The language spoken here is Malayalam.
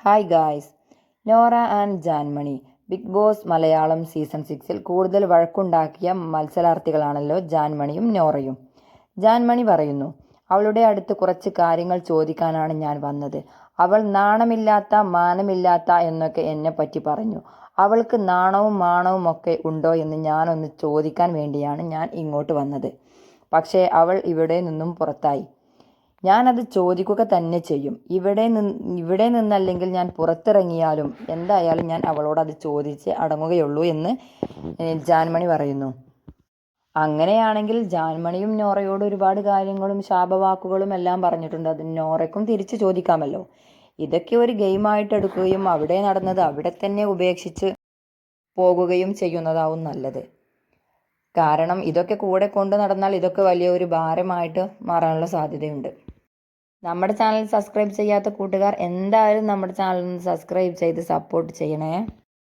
Hi guys. Nora and Janmani Bigg Boss Malayalam season 6-ൽ കൂടുതൽ വഴക്കുണ്ടാക്കിയ മത്സരാർത്ഥികളാണല്ലോ ജാൻമണിയും നോറയും. ജാൻമണി പറയുന്നു, അവളുടെ അടുത്ത് കുറച്ച് കാര്യങ്ങൾ ചോദിക്കാനാണ് ഞാൻ വന്നത്. അവൾ നാണമില്ലാത്ത മാനമില്ലാത്ത എന്നൊക്കെ എന്നെപ്പറ്റി പറഞ്ഞു. അവൾക്ക് നാണവും മാണവും ഒക്കെ ഉണ്ടോ എന്ന് ഞാനൊന്ന് ചോദിക്കാൻ വേണ്ടിയാണ് ഞാൻ ഇങ്ങോട്ട് വന്നത്. പക്ഷേ അവൾ ഇവിടെ നിന്നും പുറത്തായി. ഞാനത് ചോദിക്കുക തന്നെ ചെയ്യും. ഇവിടെ നിന്നല്ലെങ്കിൽ ഞാൻ പുറത്തിറങ്ങിയാലും എന്തായാലും ഞാൻ അവളോട് അത് ചോദിച്ച് അടങ്ങുകയുള്ളൂ എന്ന് ജാൻമണി പറയുന്നു. അങ്ങനെയാണെങ്കിൽ ജാൻമണിയും നോറയോട് ഒരുപാട് കാര്യങ്ങളും ശാപവാക്കുകളും എല്ലാം പറഞ്ഞിട്ടുണ്ട്. അത് നോറയ്ക്കും തിരിച്ചു ചോദിക്കാമല്ലോ. ഇതൊക്കെ ഒരു ഗെയിമായിട്ട് എടുക്കുകയും അവിടെ നടന്നത് അവിടെ തന്നെ ഉപേക്ഷിച്ച് പോകുകയും ചെയ്യുന്നതാവും നല്ലത്. കാരണം ഇതൊക്കെ കൂടെ കൊണ്ട് നടന്നാൽ ഇതൊക്കെ വലിയ ഒരു ഭാരമായിട്ട് മാറാനുള്ള സാധ്യതയുണ്ട്. നമ്മുടെ ചാനൽ സബ്സ്ക്രൈബ് ചെയ്യാത്ത കൂട്ടുകാർ എന്തായാലും നമ്മുടെ ചാനൽ സബ്സ്ക്രൈബ് ചെയ്ത് സപ്പോർട്ട് ചെയ്യണേ.